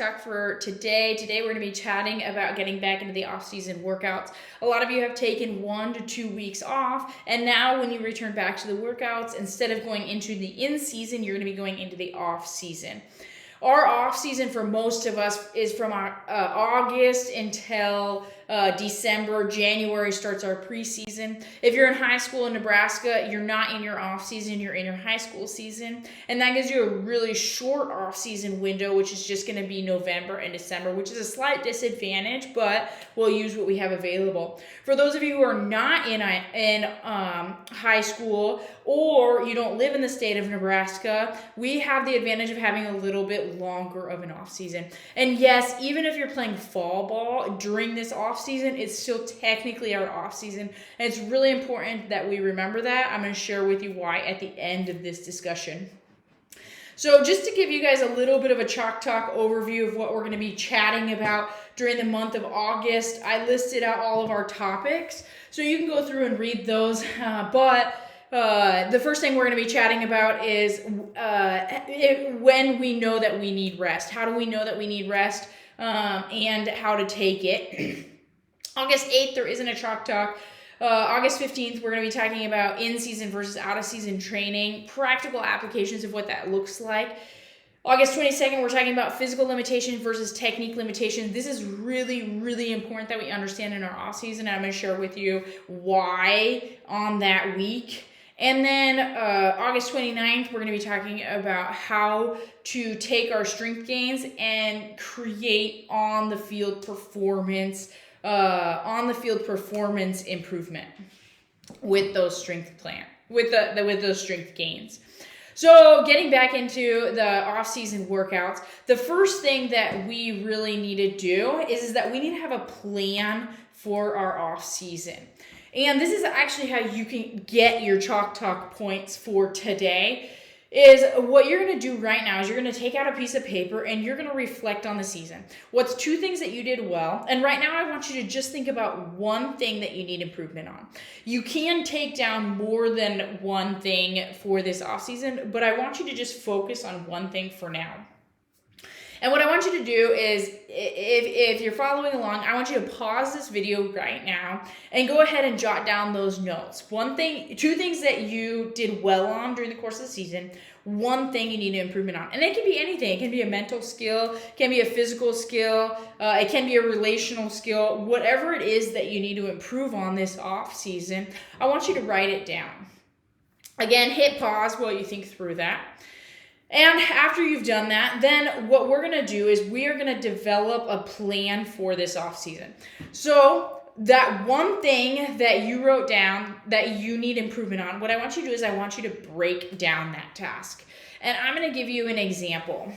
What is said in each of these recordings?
talk for today. Today we're going to be chatting about getting back into the off-season workouts. A lot of you have taken 1 to 2 weeks off, and now when you return back to the workouts, instead of going into the in-season, you're going to be going into the off-season. Our off-season for most of us is from August until December. January starts our preseason. If you're in high school in Nebraska, you're not in your off-season, you're in your high school season. And that gives you a really short off-season window, which is just going to be November and December, which is a slight disadvantage, but we'll use what we have available. For those of you who are not in high school, or you don't live in the state of Nebraska, we have the advantage of having a little bit longer of an off season. And yes, even if you're playing fall ball during this off season, it's still technically our off season. And it's really important that we remember that. I'm going to share with you why at the end of this discussion. So just to give you guys a little bit of a Chalk Talk overview of what we're going to be chatting about during the month of August, I listed out all of our topics. So you can go through and read those, the first thing we're going to be chatting about is when we know that we need rest. How do we know that we need rest and how to take it? August 8th, there isn't a Chalk Talk. August 15th, we're going to be talking about in-season versus out-of-season training, practical applications of what that looks like. August 22nd, we're talking about physical limitation versus technique limitation. This is really, really important that we understand in our off-season. I'm going to share with you why on that week. And then August 29th, we're going to be talking about how to take our strength gains and create on-the-field performance improvement with those strength with those strength gains. So getting back into the off-season workouts, the first thing that we really need to do is that we need to have a plan for our off-season. And this is actually how you can get your Chalk Talk points for today. Is what you're going to do right now is you're going to take out a piece of paper and you're going to reflect on the season. What's 2 things that you did well? And right now I want you to just think about one thing that you need improvement on. You can take down more than one thing for this off season, but I want you to just focus on one thing for now. And what I want you to do is, if you're following along, I want you to pause this video right now and go ahead and jot down those notes. 2 things that you did well on during the course of the season, 1 thing you need improvement on. And it can be anything. It can be a mental skill, it can be a physical skill, it can be a relational skill. Whatever it is that you need to improve on this off season, I want you to write it down. Again, hit pause while you think through that. And after you've done that, then what we're going to do is we are going to develop a plan for this off season. So that one thing that you wrote down that you need improvement on, what I want you to do is I want you to break down that task. And I'm going to give you an example.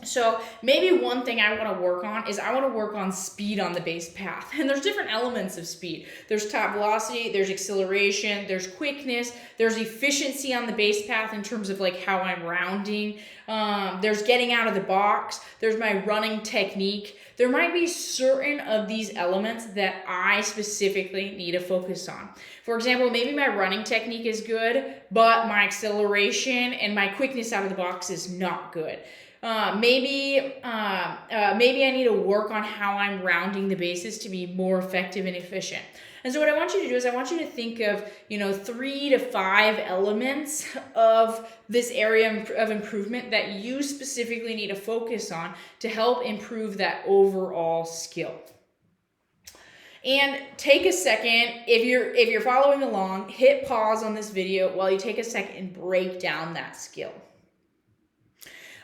So maybe one thing I want to work on is I want to work on speed on the base path. And there's different elements of speed. There's top velocity, there's acceleration, there's quickness, there's efficiency on the base path in terms of like how I'm rounding. There's getting out of the box. There's my running technique. There might be certain of these elements that I specifically need to focus on. For example, maybe my running technique is good, but my acceleration and my quickness out of the box is not good. Maybe I need to work on how I'm rounding the bases to be more effective and efficient. And so what I want you to do is I want you to think of, 3 to 5 elements of this area of improvement that you specifically need to focus on to help improve that overall skill. And take a second, if you're following along, hit pause on this video while you take a second and break down that skill.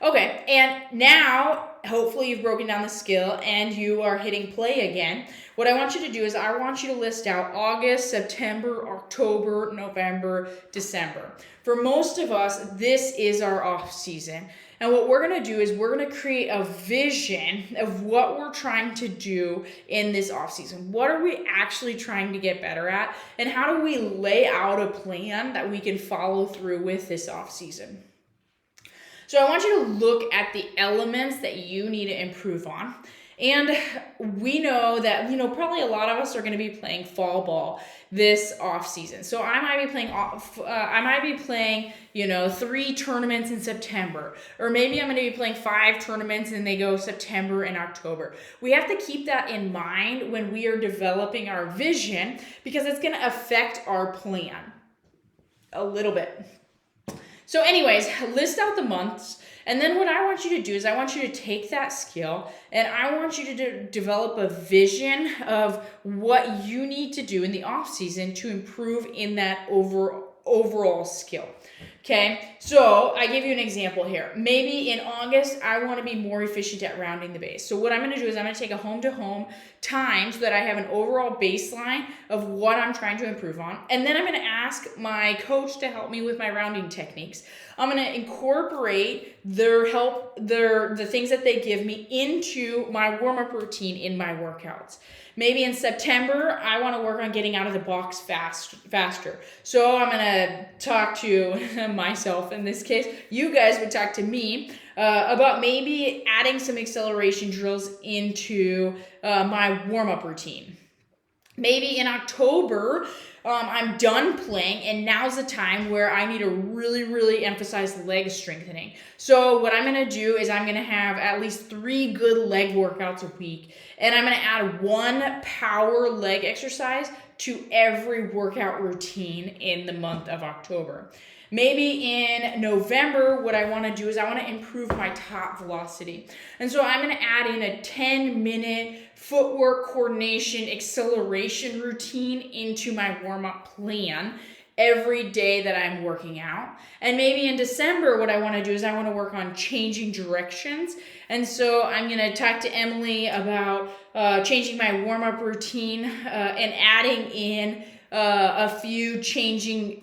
Okay, and now, hopefully you've broken down the skill and you are hitting play again. What I want you to do is I want you to list out August, September, October, November, December. For most of us, this is our off season. And what we're going to do is we're going to create a vision of what we're trying to do in this off season. What are we actually trying to get better at? And how do we lay out a plan that we can follow through with this off season? So I want you to look at the elements that you need to improve on. And we know that, probably a lot of us are going to be playing fall ball this off season. So I might be playing 3 tournaments in September, or maybe I'm going to be playing 5 tournaments and they go September and October. We have to keep that in mind when we are developing our vision, because it's going to affect our plan a little bit. So anyways, list out the months. And then what I want you to do is I want you to take that skill and I want you to develop a vision of what you need to do in the off season to improve in that overall skill. Okay, so I give you an example here. Maybe in August, I want to be more efficient at rounding the base. So what I'm going to do is I'm going to take a home-to-home time so that I have an overall baseline of what I'm trying to improve on. And then I'm going to ask my coach to help me with my rounding techniques. I'm going to incorporate the things that they give me into my warm-up routine in my workouts. Maybe in September, I want to work on getting out of the box faster. So I'm going to talk to myself in this case. You guys would talk to me about maybe adding some acceleration drills into my warm-up routine. Maybe in October, I'm done playing, and now's the time where I need to really, really emphasize leg strengthening. So what I'm going to do is I'm going to have at least 3 good leg workouts a week, and I'm going to add 1 power leg exercise to every workout routine in the month of October. Maybe in November, what I want to do is I want to improve my top velocity. And so I'm going to add in a 10-minute footwork coordination acceleration routine into my warm-up plan every day that I'm working out. And maybe in December, what I want to do is I want to work on changing directions. And so I'm going to talk to Emily about changing my warm-up routine and adding in a few changing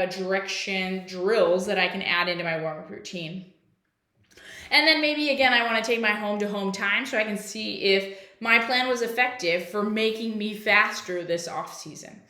direction drills that I can add into my warm-up routine. And then maybe again, I want to take my home-to-home time so I can see if my plan was effective for making me faster this off season.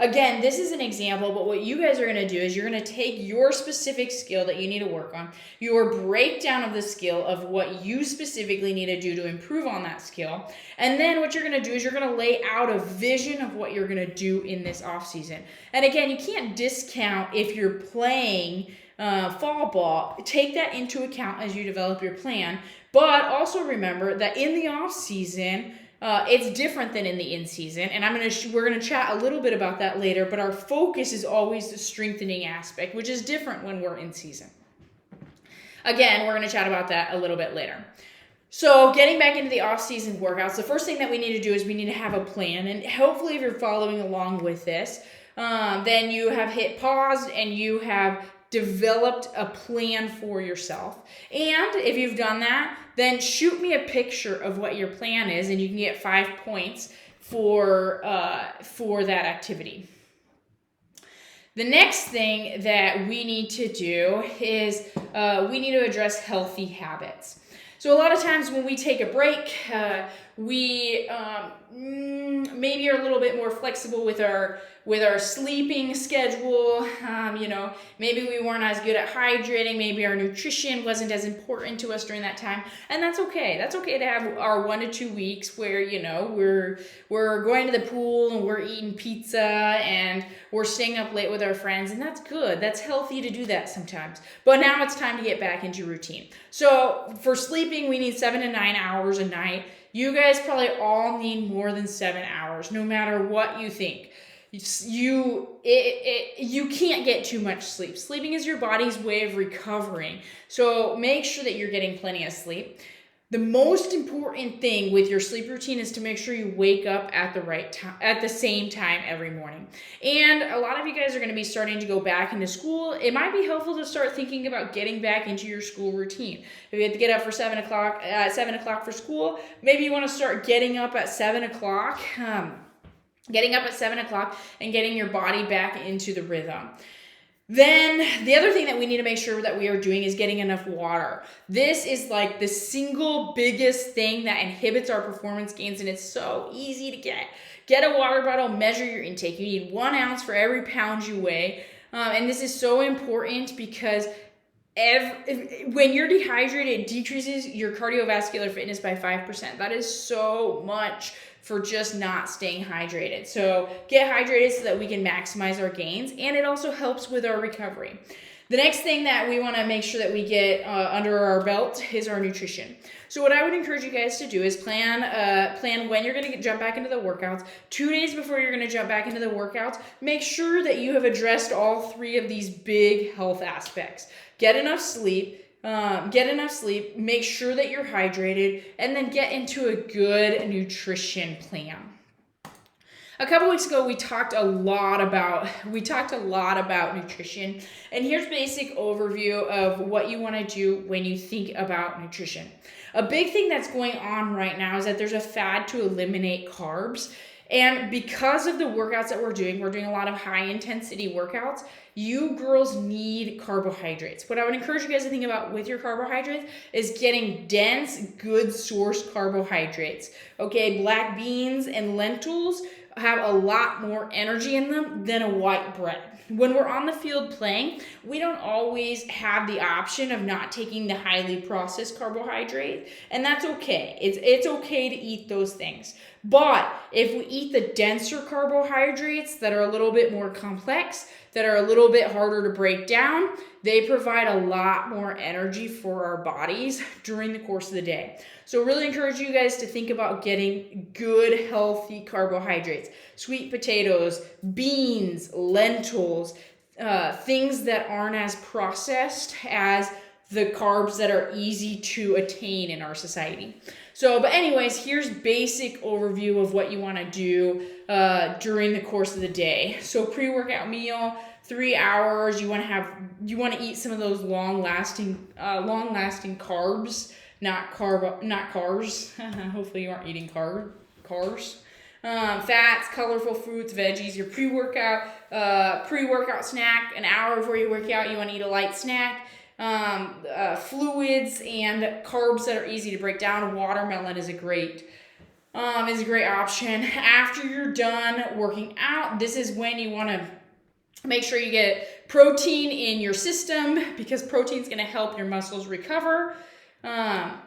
Again, this is an example, but what you guys are going to do is you're going to take your specific skill that you need to work on, your breakdown of the skill of what you specifically need to do to improve on that skill, and then what you're going to do is you're going to lay out a vision of what you're going to do in this off season. And again, you can't discount if you're playing fall ball. Take that into account as you develop your plan, but also remember that in the off season, it's different than in the in-season, and we're gonna chat a little bit about that later, but our focus is always the strengthening aspect, which is different when we're in season. Again, we're gonna chat about that a little bit later. So getting back into the off-season workouts, the first thing that we need to do is we need to have a plan, and hopefully if you're following along with this, then you have hit pause and you have developed a plan for yourself. And if you've done that, then shoot me a picture of what your plan is, and you can get 5 points for that activity. The next thing that we need to do is we need to address healthy habits. So a lot of times when we take a break, we maybe are a little bit more flexible with our sleeping schedule. Maybe we weren't as good at hydrating. Maybe our nutrition wasn't as important to us during that time, and that's okay. That's okay to have our 1 to 2 weeks where we're going to the pool and we're eating pizza and we're staying up late with our friends, and that's good. That's healthy to do that sometimes. But now it's time to get back into routine. So for sleeping, we need 7 to 9 hours a night. You guys probably all need more than 7 hours, no matter what you think. You can't get too much sleep. Sleeping is your body's way of recovering. So make sure that you're getting plenty of sleep. The most important thing with your sleep routine is to make sure you wake up at the right time, at the same time every morning. And a lot of you guys are going to be starting to go back into school. It might be helpful to start thinking about getting back into your school routine. If you have to get up for 7 o'clock for school, maybe you want to start getting up at 7 o'clock. Getting up at 7 o'clock and getting your body back into the rhythm. Then the other thing that we need to make sure that we are doing is getting enough water. This is like the single biggest thing that inhibits our performance gains, and it's so easy to get. Get a water bottle, measure your intake. You need 1 ounce for every pound you weigh. And this is so important because when you're dehydrated, it decreases your cardiovascular fitness by 5%. That is so much for just not staying hydrated. So get hydrated so that we can maximize our gains, and it also helps with our recovery. The next thing that we want to make sure that we get under our belt is our nutrition. So what I would encourage you guys to do is plan when you're going to jump back into the workouts. 2 days before you're going to jump back into the workouts, make sure that you have addressed all 3 of these big health aspects. Get enough sleep, make sure that you're hydrated, and then get into a good nutrition plan. A couple weeks ago, we talked a lot about nutrition, and here's a basic overview of what you want to do when you think about nutrition. A big thing that's going on right now is that there's a fad to eliminate carbs, and because of the workouts that we're doing a lot of high intensity workouts. You girls need carbohydrates. What I would encourage you guys to think about with your carbohydrates is getting dense, good source carbohydrates. Okay, black beans and lentils have a lot more energy in them than a white bread. When we're on the field playing, we don't always have the option of not taking the highly processed carbohydrate, and that's okay. It's okay to eat those things. But if we eat the denser carbohydrates that are a little bit more complex, that are a little bit harder to break down, they provide a lot more energy for our bodies during the course of the day. So really encourage you guys to think about getting good, healthy carbohydrates. Sweet potatoes, beans, lentils, things that aren't as processed as the carbs that are easy to attain in our society. So, but anyways, here's basic overview of what you want to do during the course of the day. So pre-workout meal, 3 hours. You want to eat some of those long-lasting carbs, not carbs. Hopefully you aren't eating carbs. Fats, colorful fruits, veggies. Your pre-workout snack. An hour before you work out, you want to eat a light snack. Fluids and carbs that are easy to break down. Watermelon is a great option. After you're done working out, this is when you want to make sure you get protein in your system, because protein is going to help your muscles recover. So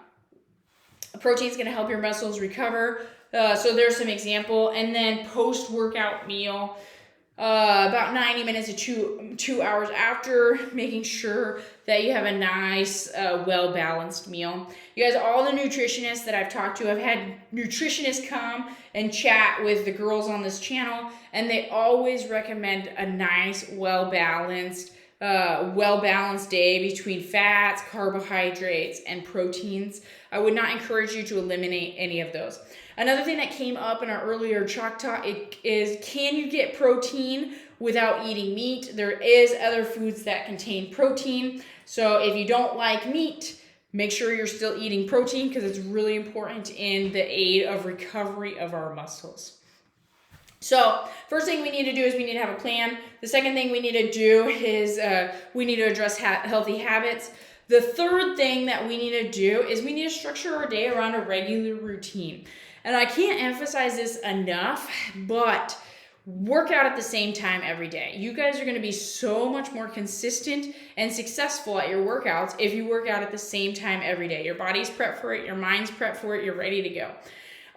there's some example. And then post-workout meal, about 90 minutes to 2 hours after, making sure that you have a nice, well-balanced meal. You guys, all the nutritionists that I've talked to, I've had nutritionists come and chat with the girls on this channel, and they always recommend a nice, well-balanced day between fats, carbohydrates, and proteins. I would not encourage you to eliminate any of those. Another thing that came up in our earlier chalk talk is, can you get protein without eating meat? There is other foods that contain protein. So if you don't like meat, make sure you're still eating protein, because it's really important in the aid of recovery of our muscles. So first thing we need to do is we need to have a plan. The second thing we need to do is we need to address healthy habits. The third thing that we need to do is we need to structure our day around a regular routine. And I can't emphasize this enough, but work out at the same time every day. You guys are going to be so much more consistent and successful at your workouts if you work out at the same time every day. Your body's prepped for it, your mind's prepped for it, you're ready to go.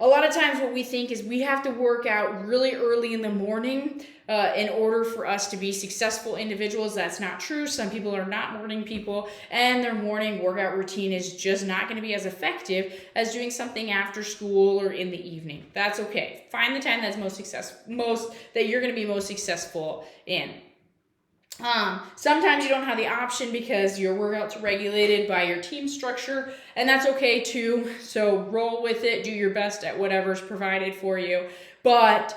A lot of times what we think is we have to work out really early in the morning in order for us to be successful individuals. That's not true. Some people are not morning people, and their morning workout routine is just not going to be as effective as doing something after school or in the evening. That's okay. Find the time that's that you're going to be most successful in. Sometimes you don't have the option because your workout's regulated by your team structure, and that's okay too. So roll with it, do your best at whatever's provided for you, but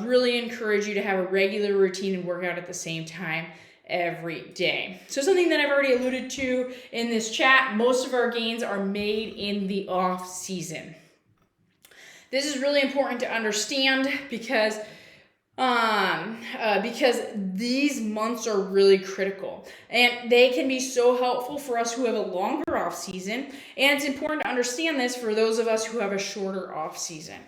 really encourage you to have a regular routine and work out at the same time every day. So something that I've already alluded to in this chat, most of our gains are made in the off season. This is really important to understand because these months are really critical, and they can be so helpful for us who have a longer off season, and it's important to understand this for those of us who have a shorter off season.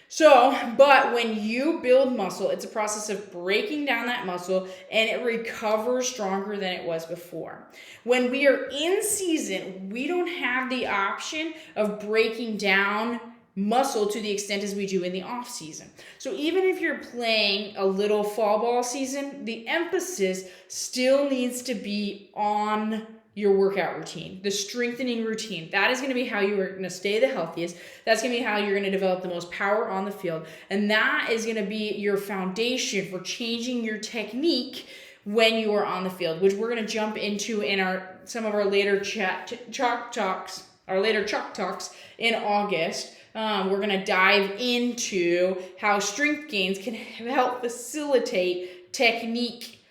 So, but when you build muscle, it's a process of breaking down that muscle and it recovers stronger than it was before. When we are in season, we don't have the option of breaking down muscle to the extent as we do in the off season. So even if you're playing a little fall ball season, the emphasis still needs to be on your workout routine, the strengthening routine. That is going to be how you are going to stay the healthiest. That's going to be how you're going to develop the most power on the field. And that is going to be your foundation for changing your technique when you are on the field, which we're going to jump into in some of our later chalk talks in August. We're going to dive into how strength gains can help facilitate technique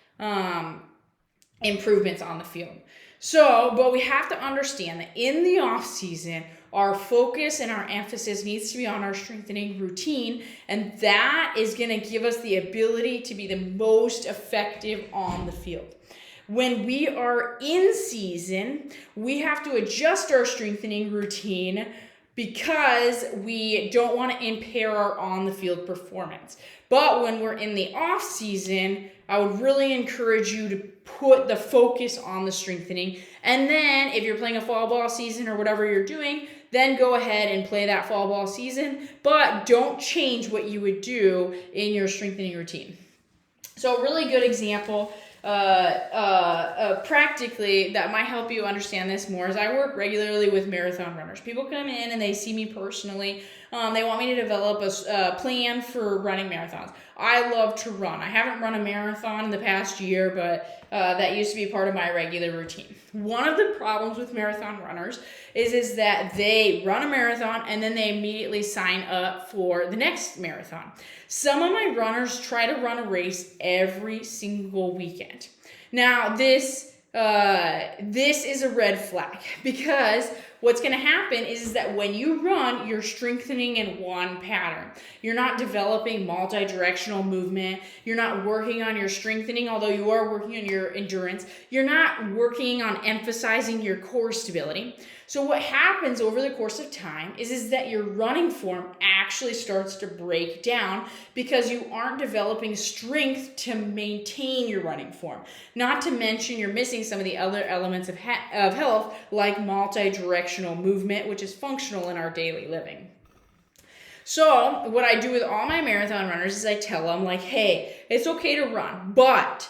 improvements on the field. So, but we have to understand that in the off season, our focus and our emphasis needs to be on our strengthening routine, and that is going to give us the ability to be the most effective on the field. When we are in season, we have to adjust our strengthening routine because we don't want to impair our on-the-field performance. But when we're in the off season, I would really encourage you to put the focus on the strengthening. And then if you're playing a fall ball season or whatever you're doing, then go ahead and play that fall ball season, but don't change what you would do in your strengthening routine. So a really good example practically that might help you understand this more is I work regularly with marathon runners. People come in and they see me personally. They want me to develop a plan for running marathons. I love to run. I haven't run a marathon in the past year, but that used to be part of my regular routine. One of the problems with marathon runners is that they run a marathon and then they immediately sign up for the next marathon. Some of my runners try to run a race every single weekend. Now, this is a red flag because what's going to happen is that when you run, you're strengthening in one pattern. You're not developing multi-directional movement. You're not working on your strengthening, although you are working on your endurance. You're not working on emphasizing your core stability. So what happens over the course of time is that your running form actually starts to break down because you aren't developing strength to maintain your running form. Not to mention you're missing some of the other elements of health like multi-directional movement, which is functional in our daily living. So what I do with all my marathon runners is I tell them like, hey, it's okay to run, but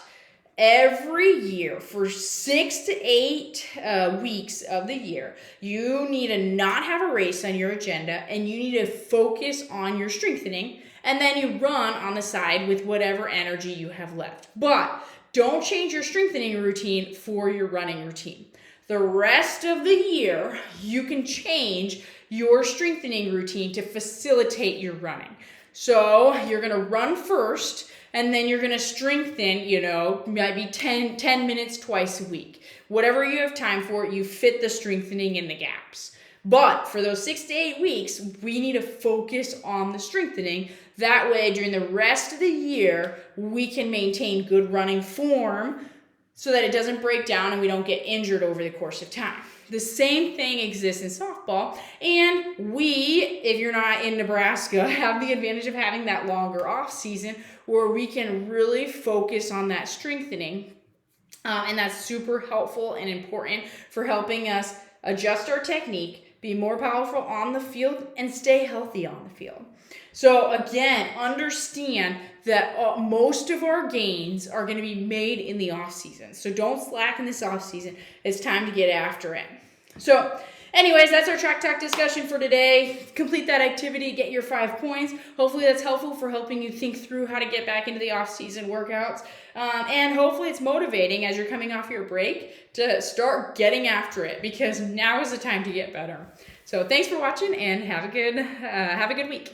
every year for 6 to 8 weeks of the year, you need to not have a race on your agenda and you need to focus on your strengthening, and then you run on the side with whatever energy you have left. But don't change your strengthening routine for your running routine. The rest of the year, you can change your strengthening routine to facilitate your running. So you're going to run first, and then you're going to strengthen, maybe 10 minutes twice a week. Whatever you have time for, you fit the strengthening in the gaps. But for those 6 to 8 weeks, we need to focus on the strengthening. That way, during the rest of the year, we can maintain good running form so that it doesn't break down and we don't get injured over the course of time. The same thing exists in softball, and we, if you're not in Nebraska, have the advantage of having that longer off season where we can really focus on that strengthening, and that's super helpful and important for helping us adjust our technique, be more powerful on the field, and stay healthy on the field. So again, understand that most of our gains are going to be made in the off season. So don't slack in this off season. It's time to get after it. So anyways, that's our track talk discussion for today. Complete that activity, get your 5 points. Hopefully that's helpful for helping you think through how to get back into the off-season workouts. And hopefully it's motivating as you're coming off your break to start getting after it, because now is the time to get better. So thanks for watching and have a good week.